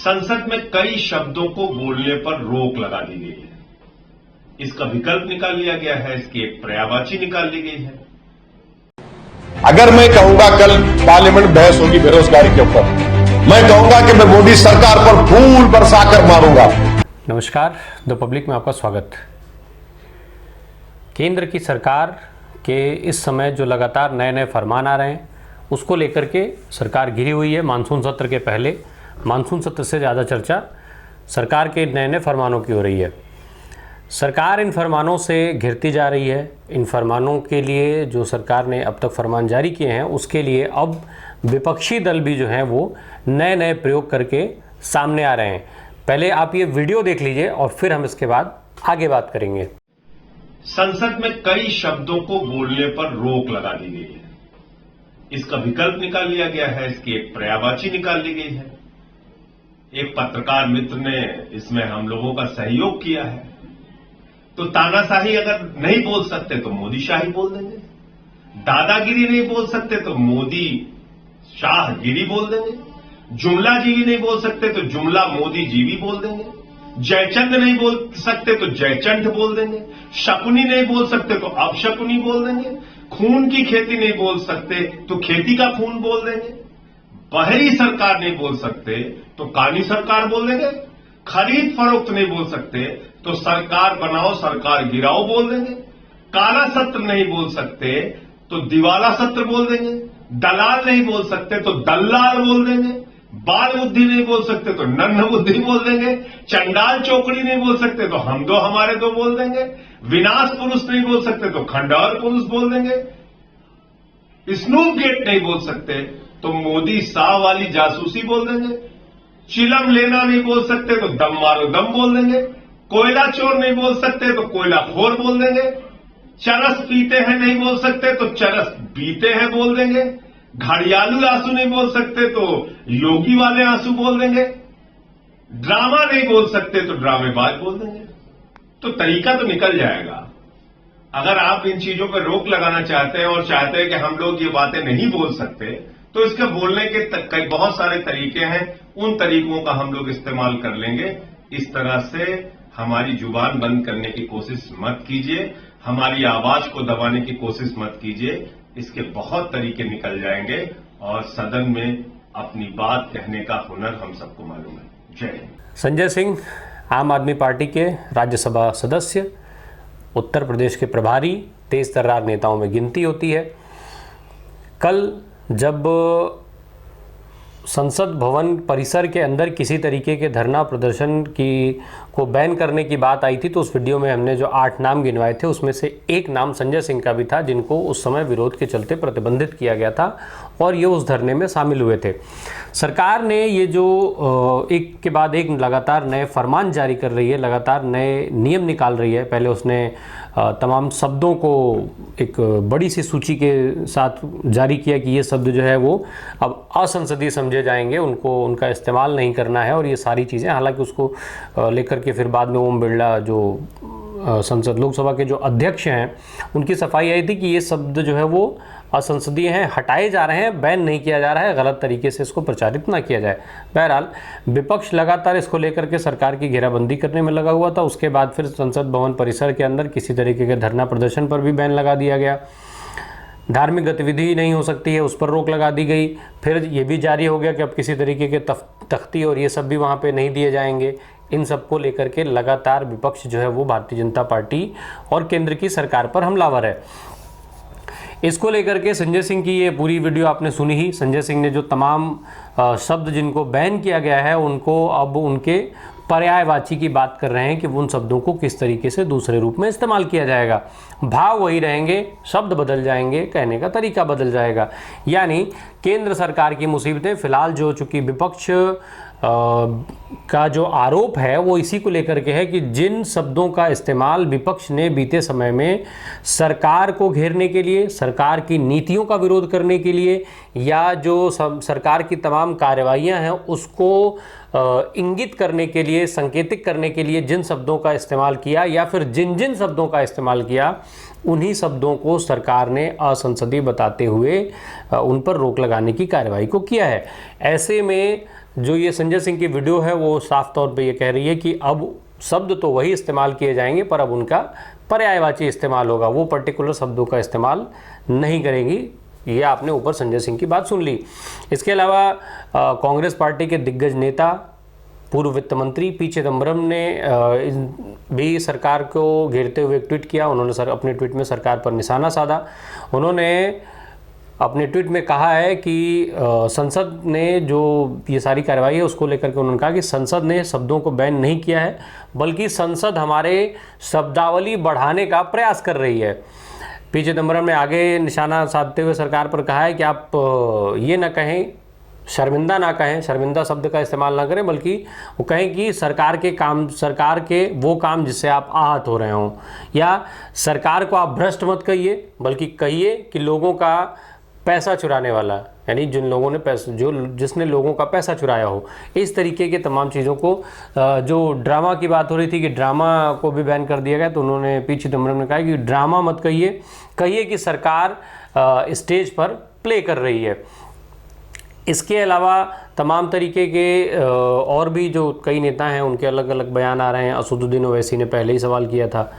संसद में कई शब्दों को बोलने पर रोक लगा दी गई है। इसका विकल्प निकाल लिया गया है, इसकी एक पर्यायवाची निकाल ली गई है। अगर मैं कहूंगा कल पार्लियामेंट बहस होगी बेरोजगारी के ऊपर, मैं कहूंगा कि मैं मोदी सरकार पर फूल बरसाकर मारूंगा। नमस्कार, द पब्लिक में आपका स्वागत। केंद्र की सरकार के इस समय जो लगातार नए नए फरमान आ रहे हैं उसको लेकर के सरकार घिरी हुई है। मानसून सत्र के पहले, मानसून सत्र से ज़्यादा चर्चा सरकार के नए नए फरमानों की हो रही है। सरकार इन फरमानों से घिरती जा रही है। इन फरमानों के लिए जो सरकार ने अब तक फरमान जारी किए हैं उसके लिए अब विपक्षी दल भी जो हैं वो नए नए प्रयोग करके सामने आ रहे हैं। पहले आप ये वीडियो देख लीजिए और फिर हम इसके बाद आगे बात करेंगे। संसद में कई शब्दों को बोलने पर रोक लगा दी गई है। इसका विकल्प निकाल लिया गया है, इसकी एक पर्यायवाची निकाल ली गई है। एक पत्रकार मित्र ने इसमें हम लोगों का सहयोग किया है। तो तानाशाही अगर नहीं बोल सकते तो मोदी शाही बोल देंगे, दादागिरी नहीं बोल सकते तो मोदी शाहगिरी बोल देंगे, जुमला जीवी नहीं बोल सकते तो जुमला मोदी जीवी बोल देंगे, जयचंद नहीं बोल सकते तो जयचंद बोल देंगे, शकुनी नहीं बोल सकते तो अपशकुनी बोल देंगे, खून की खेती नहीं बोल सकते तो खेती का खून बोल देंगे, बहरी सरकार नहीं बोल सकते तो कानी सरकार बोल देंगे, खरीद फरोख्त नहीं बोल सकते तो सरकार बनाओ सरकार गिराओ बोल देंगे, काला सत्र नहीं बोल सकते तो दिवाला सत्र बोल देंगे, दलाल नहीं बोल सकते तो दल्लाल बोल देंगे, बाल बुद्धि नहीं बोल सकते तो नन्ह बुद्धि बोल देंगे, चंडाल चौकड़ी नहीं बोल सकते तो हम दो हमारे दो बोल देंगे, विनाश पुरुष नहीं बोल सकते तो खंडहर पुरुष बोल देंगे, स्नूप गेट नहीं बोल सकते तो मोदी शाह वाली जासूसी बोल देंगे, चिलम लेना नहीं बोल सकते तो दम मारो दम बोल देंगे, कोयला चोर नहीं बोल सकते तो कोयला खोर बोल देंगे, चरस पीते हैं नहीं बोल सकते तो चरस पीते हैं बोल देंगे, घड़ियालू आंसू नहीं बोल सकते तो योगी वाले आंसू बोल देंगे, ड्रामा नहीं बोल सकते तो ड्रामेबाज बोल देंगे। तो तरीका तो निकल जाएगा। अगर आप इन चीजों पर रोक लगाना चाहते हैं और चाहते हैं कि हम लोग ये बातें नहीं बोल सकते तो इसके बोलने के कई बहुत सारे तरीके हैं। उन तरीकों का हम लोग इस्तेमाल कर लेंगे। इस तरह से हमारी जुबान बंद करने की कोशिश मत कीजिए, हमारी आवाज को दबाने की कोशिश मत कीजिए। इसके बहुत तरीके निकल जाएंगे और सदन में अपनी बात कहने का हुनर हम सबको मालूम है। जय हिंद। संजय सिंह, आम आदमी पार्टी के राज्यसभा सदस्य, उत्तर प्रदेश के प्रभारी, तेज तर्रार नेताओं में गिनती होती है। कल जब संसद भवन परिसर के अंदर किसी तरीके के धरना प्रदर्शन को बैन करने की बात आई थी तो उस वीडियो में हमने जो 8 नाम गिनवाए थे उसमें से एक नाम संजय सिंह का भी था, जिनको उस समय विरोध के चलते प्रतिबंधित किया गया था और ये उस धरने में शामिल हुए थे। सरकार ने ये जो एक के बाद एक लगातार नए फरमान जारी कर रही है, लगातार नए नियम निकाल रही है। पहले उसने तमाम शब्दों को एक बड़ी सी सूची के साथ जारी किया कि ये शब्द जो है वो अब असंसदीय समझे जाएंगे, उनको उनका इस्तेमाल नहीं करना है और ये सारी चीज़ें। हालांकि उसको लेकर के फिर बाद में ओम बिरला जो संसद लोकसभा के जो अध्यक्ष हैं उनकी सफाई आई थी कि ये शब्द जो है वो असंसदीय हैं, हटाए जा रहे हैं, बैन नहीं किया जा रहा है, गलत तरीके से इसको प्रचारित ना किया जाए। बहरहाल विपक्ष लगातार इसको लेकर के सरकार की घेराबंदी करने में लगा हुआ था। उसके बाद फिर संसद भवन परिसर के अंदर किसी तरीके के धरना प्रदर्शन पर भी बैन लगा दिया गया। धार्मिक गतिविधि नहीं हो सकती है, उस पर रोक लगा दी गई। फिर ये भी जारी हो गया कि अब किसी तरीके के तख्ती और ये सब भी वहाँ पे नहीं दिए जाएंगे। इन सब को लेकर के लगातार विपक्ष जो है वो भारतीय जनता पार्टी और केंद्र की सरकार पर हमलावर है। इसको लेकर के संजय सिंह की ये पूरी वीडियो आपने सुनी ही। संजय सिंह ने जो तमाम शब्द जिनको बैन किया गया है उनको अब उनके पर्यायवाची की बात कर रहे हैं कि उन शब्दों को किस तरीके से दूसरे रूप में इस्तेमाल किया जाएगा। भाव वही रहेंगे, शब्द बदल जाएंगे, कहने का तरीका बदल जाएगा। यानी केंद्र सरकार की मुसीबतें फिलहाल जो चूंकि विपक्ष का जो आरोप है वो इसी को लेकर के है कि जिन शब्दों का इस्तेमाल विपक्ष ने बीते समय में सरकार को घेरने के लिए, सरकार की नीतियों का विरोध करने के लिए या जो सरकार की तमाम कार्रवाइयां हैं उसको इंगित करने के लिए, संकेतिक करने के लिए जिन शब्दों का इस्तेमाल किया या फिर जिन जिन शब्दों का इस्तेमाल किया उन्हीं शब्दों को सरकार ने असंसदीय बताते हुए उन पर रोक लगाने की कार्रवाई को किया है। ऐसे में जो ये संजय सिंह की वीडियो है वो साफ तौर पे ये कह रही है कि अब शब्द तो वही इस्तेमाल किए जाएंगे पर अब उनका पर्यायवाची इस्तेमाल होगा, वो पर्टिकुलर शब्दों का इस्तेमाल नहीं करेंगी। ये आपने ऊपर संजय सिंह की बात सुन ली। इसके अलावा कांग्रेस पार्टी के दिग्गज नेता पूर्व वित्त मंत्री पी चिदम्बरम ने भी सरकार को घेरते हुए एक ट्वीट किया। उन्होंने अपने ट्वीट में सरकार पर निशाना साधा। उन्होंने अपने ट्वीट में कहा है कि संसद ने जो ये सारी कार्रवाई है उसको लेकर के उन्होंने कहा कि संसद ने शब्दों को बैन नहीं किया है, बल्कि संसद हमारे शब्दावली बढ़ाने का प्रयास कर रही है। पी चिदम्बरम ने आगे निशाना साधते हुए सरकार पर कहा है कि आप ये ना कहें, शर्मिंदा ना कहें, शर्मिंदा शब्द का इस्तेमाल ना करें, बल्कि वो कहें कि सरकार के वो काम जिससे आप आहत हो रहे हों, या सरकार को आप भ्रष्ट मत कहिए बल्कि कहिए कि लोगों का पैसा चुराने वाला, यानी जिसने लोगों का पैसा चुराया हो। इस तरीके के तमाम चीज़ों को, जो ड्रामा की बात हो रही थी कि ड्रामा को भी बैन कर दिया गया, तो उन्होंने पी चिदम्बरम ने कहा कि ड्रामा मत कहिए कि सरकार स्टेज पर प्ले कर रही है। इसके अलावा तमाम तरीके के और भी जो कई नेता हैं उनके अलग अलग बयान आ रहे हैं। असदुद्दीन ओवैसी ने पहले ही सवाल किया था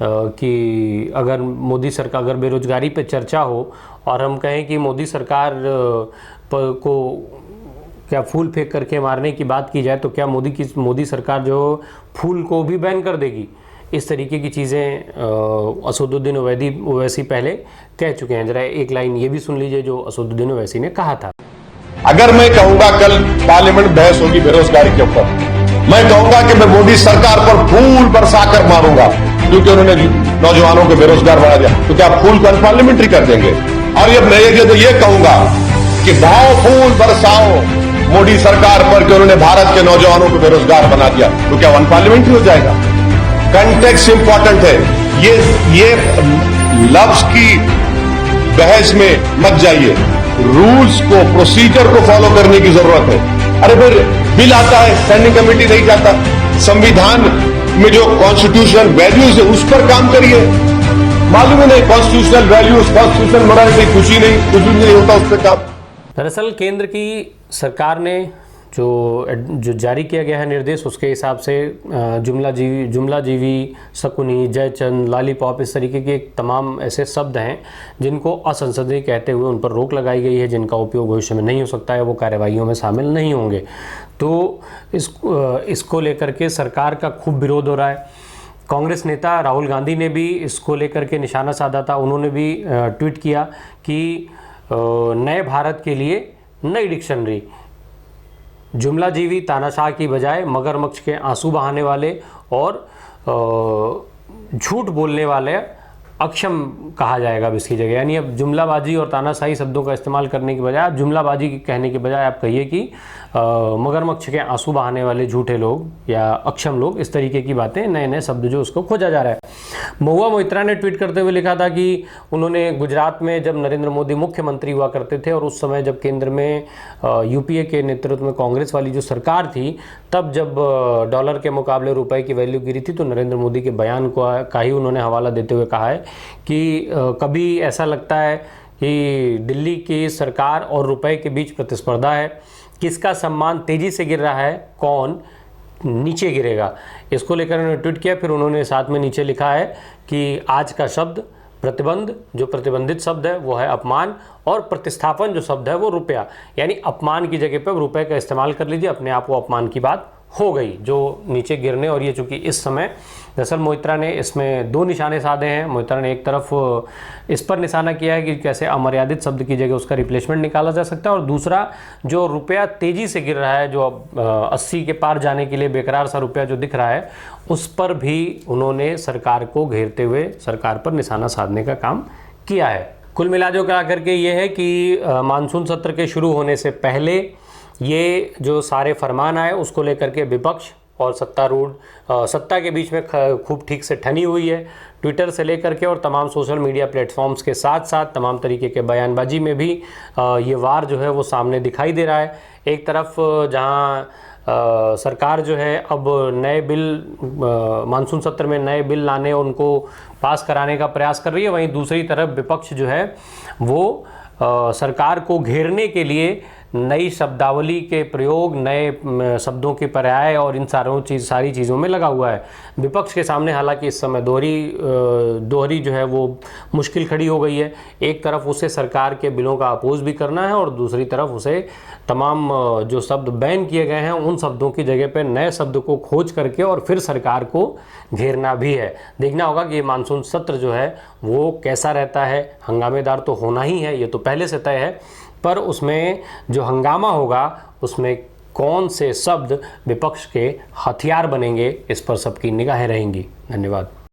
कि अगर मोदी सरकार, अगर बेरोजगारी पे चर्चा हो और हम कहें कि मोदी सरकार को क्या फूल फेंक करके मारने की बात की जाए तो क्या मोदी सरकार जो फूल को भी बैन कर देगी? इस तरीके की चीज़ें असदुद्दीन ओवैसी पहले कह चुके हैं। जरा एक लाइन ये भी सुन लीजिए जो असदुद्दीन ओवैसी ने कहा था। अगर मैं कहूंगा कल पार्लियामेंट बहस होगी बेरोजगारी के ऊपर, मैं कहूंगा कि मैं मोदी सरकार पर फूल बरसाकर मारूंगा क्योंकि उन्होंने नौजवानों को बेरोजगार बना दिया, तो क्या फूल को अनपार्लियामेंट्री कर देंगे? और मैं ये कहूंगा कि भाव फूल बरसाओ मोदी सरकार पर कि उन्होंने भारत के नौजवानों को बेरोजगार बना दिया, तो क्या अनपार्लियामेंट्री हो जाएगा? कंटेक्स्ट इंपॉर्टेंट है। ये लफ्ज की बहस में मत जाइए, रूल्स को, प्रोसीजर को फॉलो करने की जरूरत है। अरे फिर बिल आता है, स्टैंडिंग कमेटी नहीं जाता, संविधान में जो कॉन्स्टिट्यूशनल वैल्यूज है उस पर काम करिए। मालूम ही नहीं कॉन्स्टिट्यूशनल वैल्यूज, कॉन्स्टिट्यूशनल मोरालिटी कुछ भी नहीं होता उस पर काम। दरअसल केंद्र की सरकार ने जो जारी किया गया है निर्देश, उसके हिसाब से जुमला जीवी, शकुनी, जयचंद, लॉलीपॉप, इस तरीके के तमाम ऐसे शब्द हैं जिनको असंसदीय कहते हुए उन पर रोक लगाई गई है, जिनका उपयोग भविष्य में नहीं हो सकता है, वो कार्रवाइयों में शामिल नहीं होंगे। तो इसको लेकर के सरकार का खूब विरोध हो रहा है। कांग्रेस नेता राहुल गांधी ने भी इसको लेकर के निशाना साधा था। उन्होंने भी ट्वीट किया कि नए भारत के लिए नई डिक्शनरी, जुमलाजीवी तानाशाह की बजाय मगरमच्छ के आंसू बहाने वाले और झूठ बोलने वाले अक्षम कहा जाएगा अब इसकी जगह। यानी अब जुमलाबाजी और तानाशाही शब्दों का इस्तेमाल करने की बजाय आप जुमलाबाजी कहने के बजाय आप कहिए कि मगरमच्छ के आंसू बहाने वाले झूठे लोग या अक्षम लोग, इस तरीके की बातें, नए नए शब्द जो उसको खोजा जा रहा है। महुआ मोइत्रा ने ट्वीट करते हुए लिखा था कि उन्होंने गुजरात में जब नरेंद्र मोदी मुख्यमंत्री हुआ करते थे और उस समय जब केंद्र में यूपीए के नेतृत्व में कांग्रेस वाली जो सरकार थी, तब जब डॉलर के मुकाबले रुपए की वैल्यू गिरी थी तो नरेंद्र मोदी के बयान का ही उन्होंने हवाला देते हुए कहा है कि कभी ऐसा लगता है कि दिल्ली की सरकार और रुपए के बीच प्रतिस्पर्धा है, किसका सम्मान तेजी से गिर रहा है, कौन नीचे गिरेगा। इसको लेकर उन्होंने ट्वीट किया। फिर उन्होंने साथ में नीचे लिखा है कि आज का शब्द प्रतिबंध, जो प्रतिबंधित शब्द है वो है अपमान, और प्रतिस्थापन जो शब्द है वो रुपया, यानी अपमान की जगह पर रुपए का इस्तेमाल कर लीजिए, अपने आप वो अपमान की बात हो गई जो नीचे गिरने। और ये चूंकि इस समय दरअसल मोइत्रा ने इसमें दो निशाने साधे हैं। मोइत्रा ने एक तरफ इस पर निशाना किया है कि कैसे अमर्यादित शब्द की जगह उसका रिप्लेसमेंट निकाला जा सकता है, और दूसरा जो रुपया तेजी से गिर रहा है, जो अब 80 के पार जाने के लिए बेकरार सा रुपया जो दिख रहा है, उस पर भी उन्होंने सरकार को घेरते हुए सरकार पर निशाना साधने का काम किया है। कुल मिलाजो का करके ये है कि मानसून सत्र के शुरू होने से पहले ये जो सारे फरमान आए उसको लेकर के विपक्ष और सत्तारूढ़ सत्ता के बीच में खूब ठीक से ठनी हुई है। ट्विटर से लेकर के और तमाम सोशल मीडिया प्लेटफॉर्म्स के साथ साथ तमाम तरीके के बयानबाजी में भी ये वार जो है वो सामने दिखाई दे रहा है। एक तरफ जहां सरकार जो है अब नए बिल मानसून सत्र में नए बिल लाने और उनको पास कराने का प्रयास कर रही है, वहीं दूसरी तरफ विपक्ष जो है वो सरकार को घेरने के लिए नई शब्दावली के प्रयोग, नए शब्दों के पर्याय और इन सारी चीज़ों में लगा हुआ है। विपक्ष के सामने हालांकि इस समय दोहरी जो है वो मुश्किल खड़ी हो गई है। एक तरफ उसे सरकार के बिलों का अपोज भी करना है और दूसरी तरफ उसे तमाम जो शब्द बैन किए गए हैं उन शब्दों की जगह पे नए शब्द को खोज करके और फिर सरकार को घेरना भी है। देखना होगा कि ये मानसून सत्र जो है वो कैसा रहता है। हंगामेदार तो होना ही है, ये तो पहले से तय है, पर उसमें जो हंगामा होगा उसमें कौन से शब्द विपक्ष के हथियार बनेंगे, इस पर सबकी निगाहें रहेंगी। धन्यवाद।